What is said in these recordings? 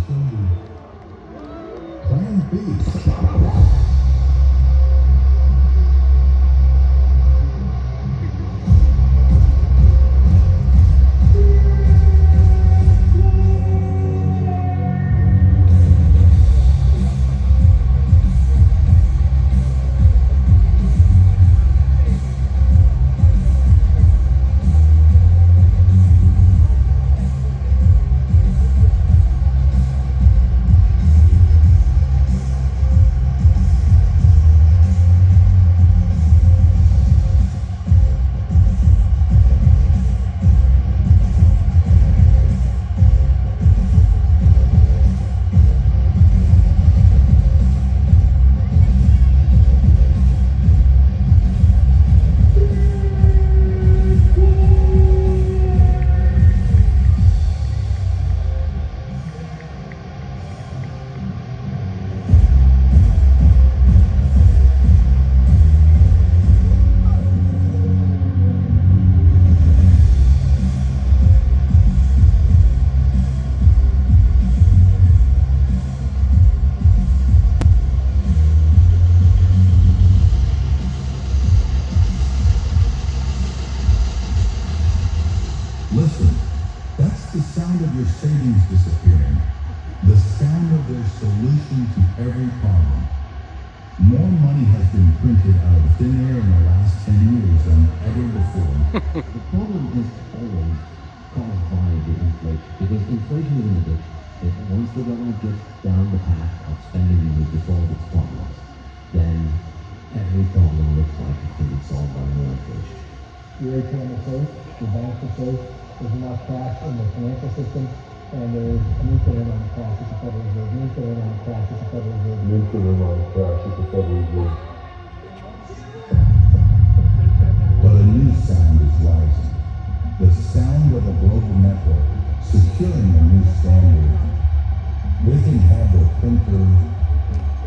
show you Plan B. Listen, that's the sound of your savings disappearing. The sound of their solution to every problem. More money has been printed out of thin air in the last 10 years than ever before. The problem is always caused by the inflation, because inflation is an addiction. If once the government gets down the path of spending money to solve its problems, then every problem looks like it can be solved by more inflation. The ATM is safe, the banks are safe, there's enough cash in the financial system, and there's an infinite amount of cash at the Federal Reserve, an infinite amount of cash at the Federal Reserve. An infinite amount of cash at the Federal Reserve. But a new sound is rising. The sound of a global network securing a new standard. They can have their printer,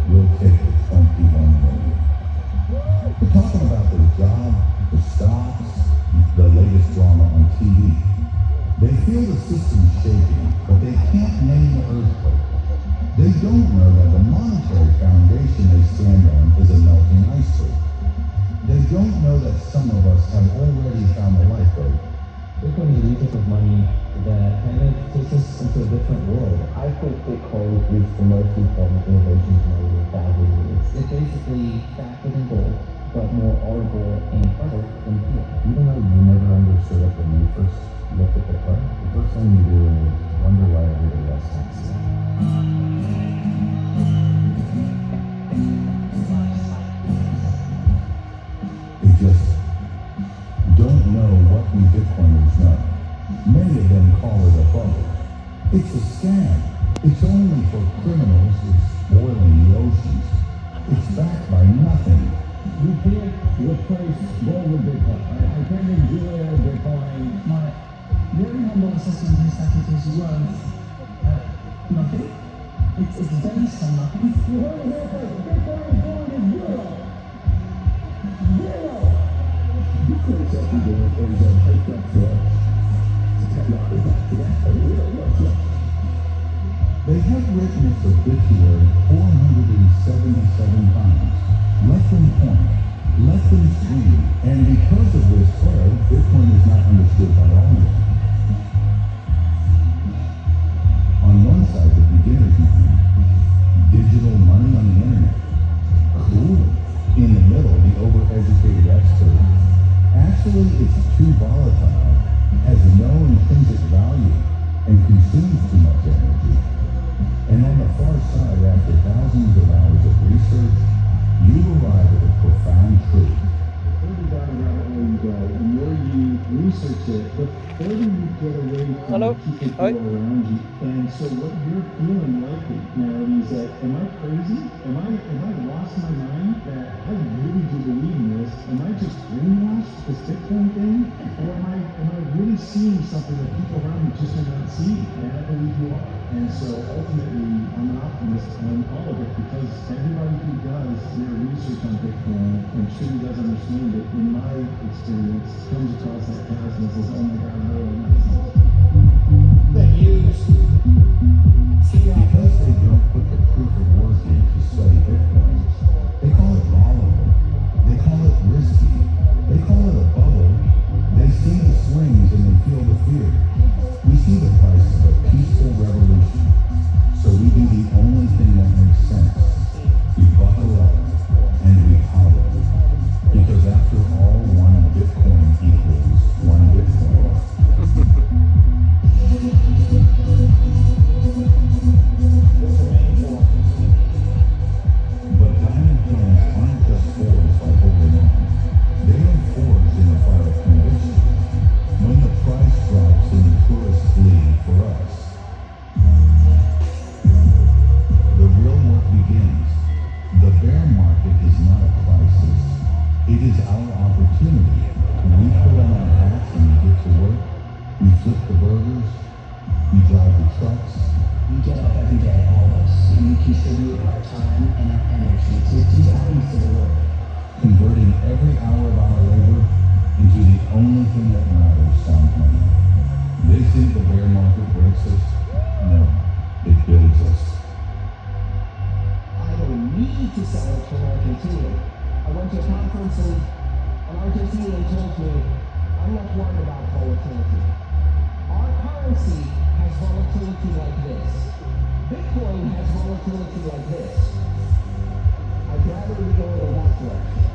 we'll take the 21 million. We're talking about their job, the stocks, the latest drama on TV. They feel the system's shaking, but they can't name the earthquake. They don't know that the monetary foundation they stand on is a melting iceberg. They don't know that some of us have already found the lifeboat. Bitcoin is a new type of money that kind of takes us into a different world. I think Bitcoin is the most important innovation money in 1,000 years. It's basically faster than gold, but more audible and harder than fiat. Even though you never understood it when you first looked at the chart, the first thing you do is wonder why everybody else has it. They just don't know what we Bitcoiners know. Many of them call it a bubble. It's a scam. It's only for criminals exploiting the oceans. It's backed by nothing. You can't replace gold with Bitcoin. I can't make jewelry out of Bitcoin. My very humble assessment is that it is worth nothing. It's based on nothing. You heard it here first. Bitcoin is going to zero. Zero. Bitcoin is actually going to take up for technology back to that. They have written its obituary 477 times. Let them point. Let them scream. And because of this fraud, Bitcoin is not understood by all yet. On one side, the beginner's mind. Digital money on the internet. Cool. In the middle, the overeducated expert. Actually, it's too volatile, has no intrinsic value, and consumes too much energy. And on the far side, after thousands of hours of research, you arrive at a profound truth. The further down the rabbit hole you go, the more you research it, the further you get away from people around you. And so what you're feeling likely now is that, am I crazy? Am I lost my mind? That I really do believe in this? Am I just brainwashed with this Bitcoin thing? Or am I really seeing something that people around me just do not see? And I believe you are. And so ultimately, I'm an optimist on all of it, because everybody who does their research on Bitcoin and truly does understand it, in my experience, comes across that path and says, oh my God, how do I know this? That use fiat distribute our time and our energy to do values to the world. Converting every hour of our labor into the only thing that matters, sound money. They think the bear market breaks us. No, it builds us. I don't need to sell it from Argentina. I went to a conference and an Argentinian told me, I'm not worried about volatility. Our currency has volatility like this. Bitcoin has volatility like this. I'd rather we go in that direction.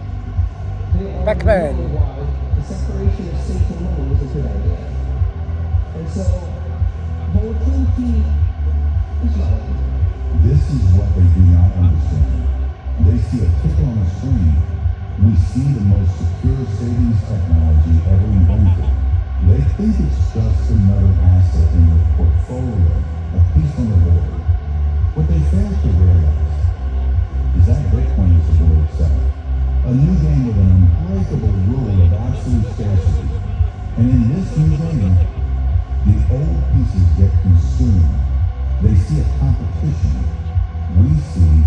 They are Pac-Man. wondering why the separation of state and money was a good idea. And so, volatility is relative. This is what they do not understand. They see a ticker on a screen. We see the most secure savings technology ever invented. They think it's just another asset in their portfolio, a piece on the board. What they fail to realize is that Bitcoin is the board itself. A new game with an unbreakable rule of absolute scarcity. And in this new game, the old pieces get consumed. They see a competition. We see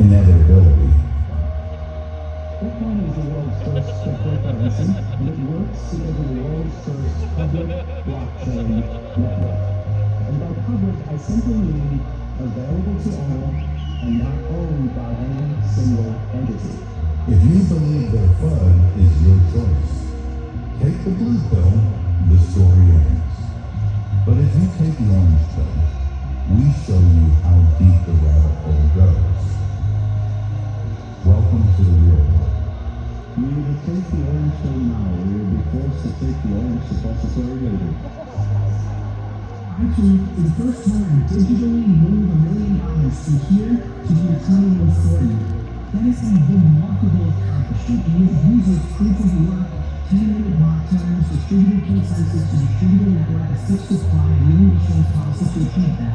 inevitability. Bitcoin is the world's first cryptocurrency, and it works because of the world's first public blockchain network. And by public, I simply mean available to all and not owned by any single entity. If you believe their FUD is your choice, take the blue pill, the story ends. But if you take the orange pill, we show you how deep the rabbit hole goes. Welcome to the real world. You either take the orange pill now, or you'll be forced to take the orange suppository later. Actually, for the first time, digitally move $1 million from here to the economy for you. That is a remarkable accomplishment, and it uses proof of work, 10-minute block times, distributed consensus to distributed network, a fixed supply, and new insurance policy to achieve that.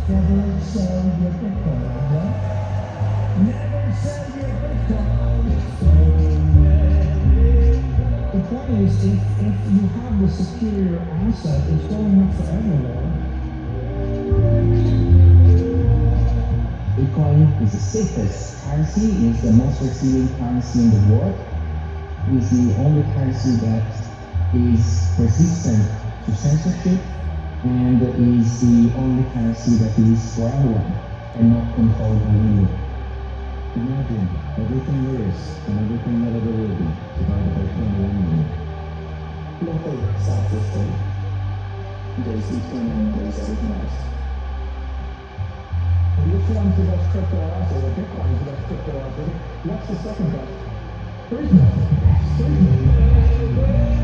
Never sell your Bitcoin, huh? Never sell your Bitcoin. The point is, if you have the superior asset, it's going up for everyone. Bitcoin is the safest currency, is the most receiving currency in the world, is the only currency that is resistant to censorship, and is the only currency that is for everyone and not controlled by anyone. Imagine everything there is and everything that ever will be divided by 21 million. Nothing self-sustained. There's Bitcoin and there's everything else. Which one's the best crypto asset? Or Bitcoin is the best crypto asset? What's the second best? There is no second best. There is no second best.